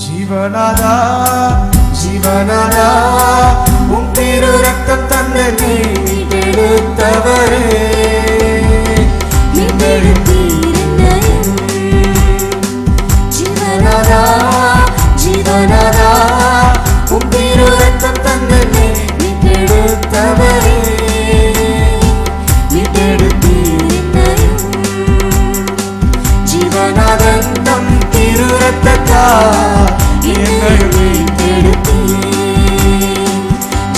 ஜீவனாதா ஜீவனாதா உம் திரு ரத்தம் தந்த மீட்டெடுத்தவரே ஜீவனாதா ஜீவனாதா உம் திரு ரத்தம் தந்த மீட்டெடுத்தவரே ஜீவனாதந்தம் திரு ரத்தத்தா என்னை மீட்டெடுத்தீ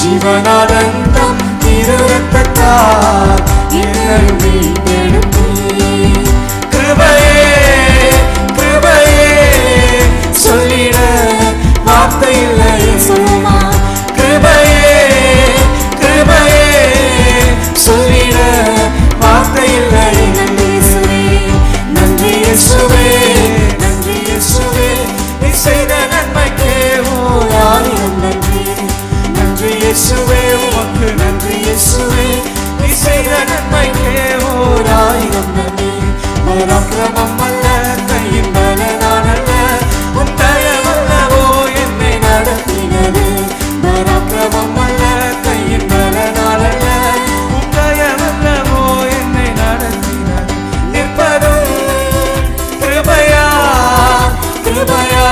ஜீவனாதந்தம் திரு ரத்தத்தா என்னை மீட்டெடுத்தீ கிருபையே கிருபையே சொல்லிட வார்த்தை இல்லையே கிருபையே கிருபையே சொல்லிட வார்த்தை இல்லையே நன்றி இயேசுவே நன்றி இயேசுவே நீ செய்த நன்மைக்கே ஓராயிரம் நன்றி நன்றி இயேசுவே உமக்கு நன்றி இயேசுவே நீ செய்த நன்மைக்கே ஓராயிரம் நன்றி பராக்கிரமம் அல்ல கையின் பலனான் அல்ல உன் தயவல்லவோ என்னை நடத்தினது பராக்கிரமம் அல்ல கையின் பலனான் அல்ல உன் தயவல்லவோ என்னை நடத்தினது நிற்பதும் கிருபையா கிருபையா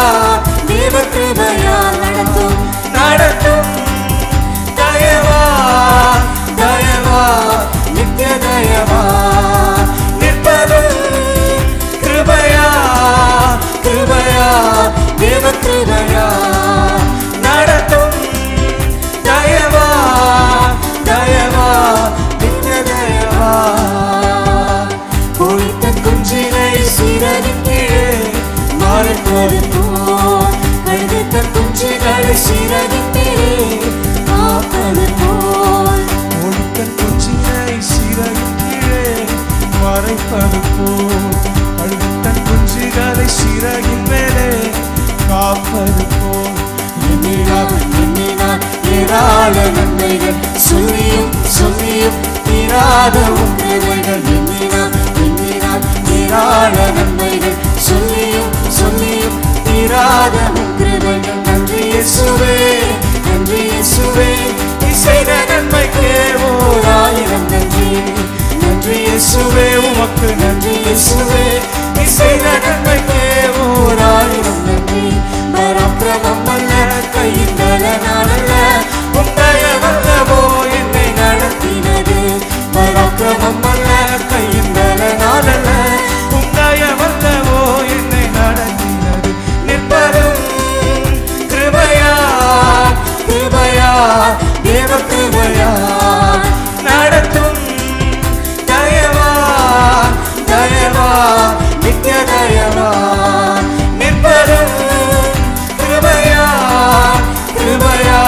தேவ கிருபையா நடத்தும் நடத்தும் தயவா தயவா நித்திய தயவா நிற்பதும் கிருபையா கிருபையா தேவ கிருபையா நடத்தும் தயவா தயவா நித்திய தயவா கோழித்த குஞ்சினை சீரனின் கீழே மறைப்பது போல் கழுத்த குஞ்சிகளை சீரனின் கீழே காப்பது போல் கோழித்த குஞ்சினை சீரனின் கீழே மறைப்பது போல் கழுத்த குஞ்சிகளை சீரகின் மேலே காப்பது போல் எண்ணினான் ஏராள நன்மைகள் சொல்லியும் சொல்லியும் தீராத உம் கிருபைகள் எண்ணினான் ஏராள நன்மைகள் சொல்லியும் சொல்லியும் தீராத உம் கிருபைகள் நன்றி இயேசுவே நன்றி இயேசுவே நீ செய்த நன்மைக்கே ஓராயிரம் நன்றி நன்றி இயேசுவே உமக்கு நன்றி இயேசுவே நீ செய்த நன்மைக்கே ஓராயிரம் நன்றி பராக்கிரமம் அல்ல கையின் பலனான் அல்ல உன் தயவல்லவோ என்னை நடத்தினது பராக்கிரமம் அல்ல கையின் பலனான் அல்ல உன் தயவல்லவோ என்னை நடத்தினது நிற்பதும் கிருபையா கிருபையா தேவ கிருபையா நடத்தும் தயவா தயவா நித்திய தயவா நிற்பதும் கிருபையா கிருபையா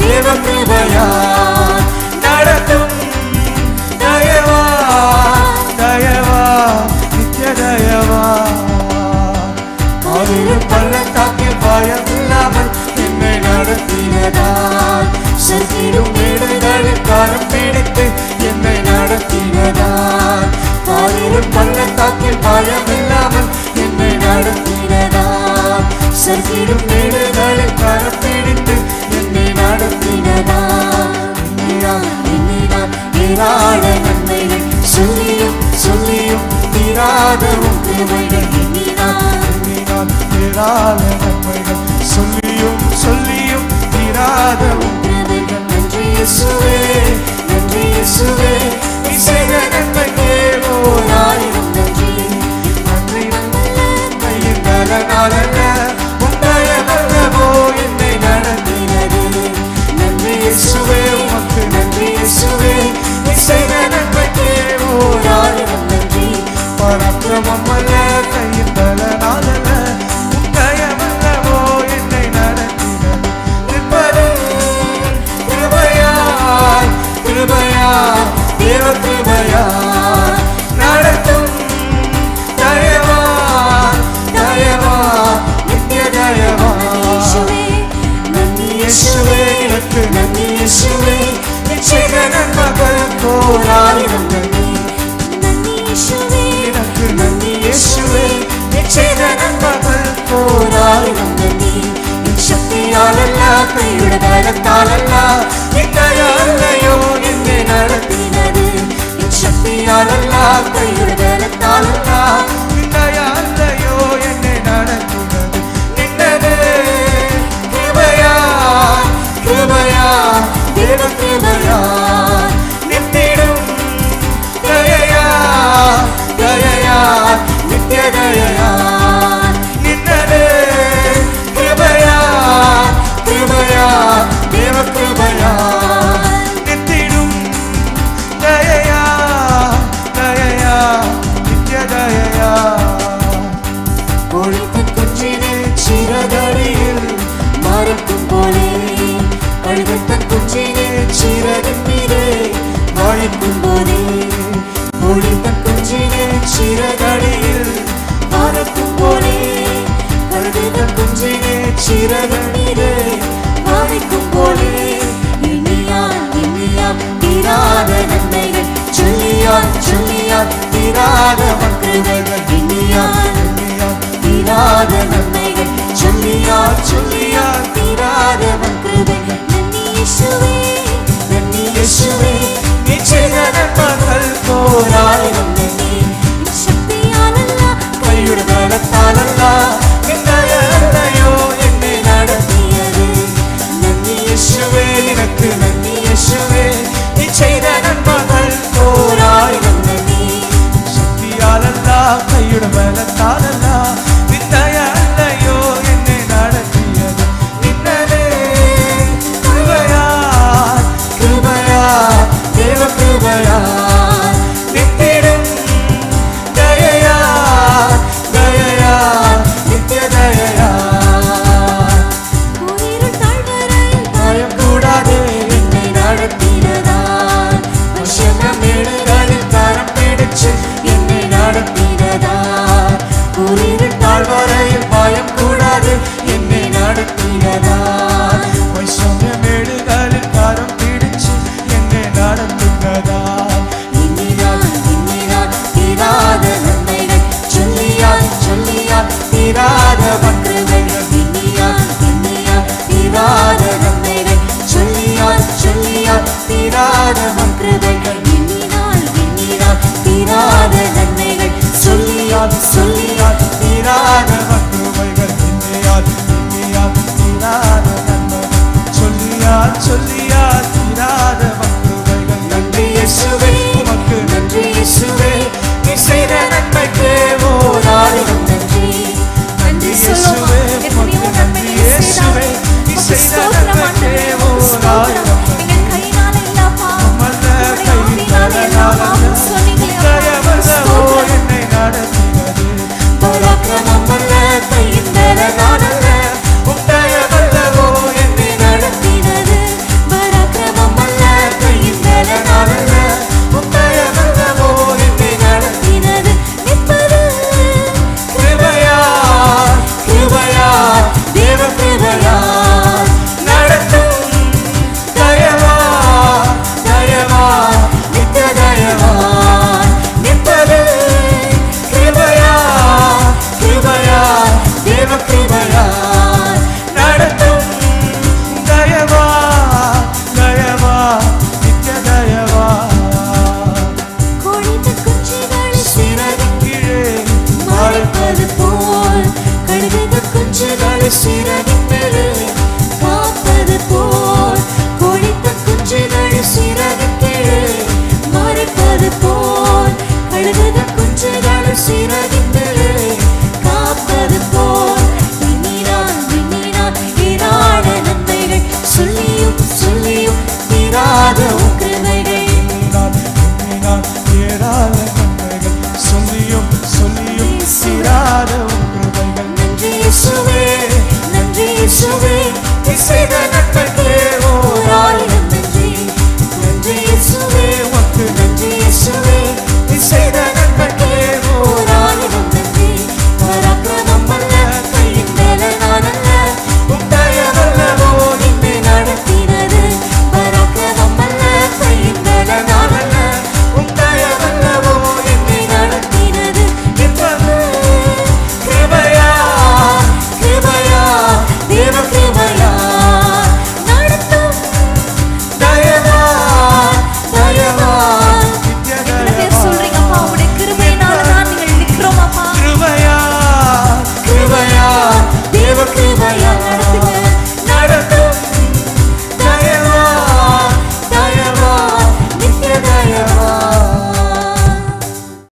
தேவ கிருபையா நடத்தும் தயவா தயவா நித்திய தயவா காவிரும் பள்ளத்தாக்கில் பயம் இல்லாமல் என்னை நடத்தினதால் செல்கிடும் மேடுகளில் காரம் பிடித்து என்னை நடத்தினதால் காவிரும் பள்ளத்தாக்கில் பயம் இல்லாமல் என்னை நடத்தினதால் செல்கிடும் மேடுகளில் காரம் பிடித்து என்னை நடத்தினதால் எண்ணினான் ஏராள நன்மைகள் சொல்லியும் சொல்லியும் தீராத உம் கிருபைகள் எண்ணினான் ஏராள நன்மைகள் சொல்லியும் சொல்லியும் தீராத உம் கிருபைகள் நன்றி இயேசுவே நன்றி இயேசுவே நீ செய்த நன்மைக்கே ஓராயிரம் நன்றி நன்றி கையின் பலனான் அல்ல உன் தயவல்லவோ என்னை நடத்தினது நன்றி இயேசுவே உமக்கு நன்றி இயேசுவே நீ செய்த நன்மைக்கே ஓராயிரம் நன்றி பராக்கிரமம் அல்ல கையின் பலனான் அல்ல உன் தயவல்லவோ என்னை நடத்தினது நிற்பதும் கிருபையா கிருபையா தேவ கிருபையா நடத்தும் தயவா தயவா ದಯೆಯ ನಿನ್ನದೇ ಕೃಪೆಯ ಕೃಪೆಯ ದೇವ ಕೃಪೆಯ ನಿಂತಿಡುಂ ದಯೆಯ ದಯೆಯ ನಿತ್ಯ ದಯೆಯ കൊഴുത്ത കുഞ്ചിനെ ചിറകടിയിൽ മറക്കും പോലെ കൊഴുത്ത കുഞ്ചിനെ ചിറകിന്മീതെ വാഴിക്കും പോലെ കൊഴുത്ത കുഞ്ചിനെ ചിറകടിയിൽ മറക്കും പോലെ കൊഴുത്ത കുഞ്ചിനെ ചിറകിന്മീതെ വാഴിക്കും പോലെ ഇനിയാൽ തീരാത നന്മകൾ ചൊല്ലിയാൽ ചൊല്ലിയാൽ തീരാത കൃപകൾ ഇനിയാൽ തീരാത നന്മകൾ ചൊല്ലിയാൽ ചൊല്ലിയാൽ തീരാത കൃപകൾ നന്ദി യേശുവേ നന്ദി യേശുവേ നീ ചെയ്ത നന്മകൾ പോരായിരം നന്ദി ശക്തിയാലല്ല കൈയുടെ ബലത്താലല്ല നിന്നയല്ലയോ എന്നെ നടത്തിയത് നന്ദി യേശുവേ നിനക്ക് നന്ദി യേശുവേ നീ ചെയ്ത നന്മകൾ പോരായിരം നന്ദി ശക്തിയാലല്ല കൈയുടെ ബലത്താലല്ല சொல்லியால் தீராத கிருபைகள் எண்ணியால் எண்ணியால் தீராத நன்மைகள் சொல்லியால் சொல்லியால் தீராத கிருபைகள் நன்றி இயேசுவே உமக்கு நன்றி இயேசுவே நீ செய்த நன்மைக்கு ஓராயிரம் நன்றி நன்றி இயேசுவே உமக்கு நன்றி இயேசுவே நீ செய்த நன்மைக்கு ஓராயிரம் நன்றி கையினால இல்லப்பா மல்ல கையினால தயவல்லவோ என்னை நடத்தினது பராக்கிரமமல்ல கையின் பலனாலல்ல உத்தயவல்லவோ என்னை நடத்தினது பராக்கிரமமல்ல கையின் பலனாலல்ல உத்தயவல்லவோ என்னை நடத்தினது நிற்பது கிருபையா கிருபையா தேவ கிருபையா நடத்தும் தயவா தயவா நித்திய தயவா நிற்பது கிருபையா கிருபையா தேவ கிருபையா நடத்தும் தயவா தயவா நித்திய தயவா கொழித்த குஞ்சுகள் சிறகின் கீழே மறைப்பது போல் கழுகுத குஞ்சுகள் சிறகின் மேலே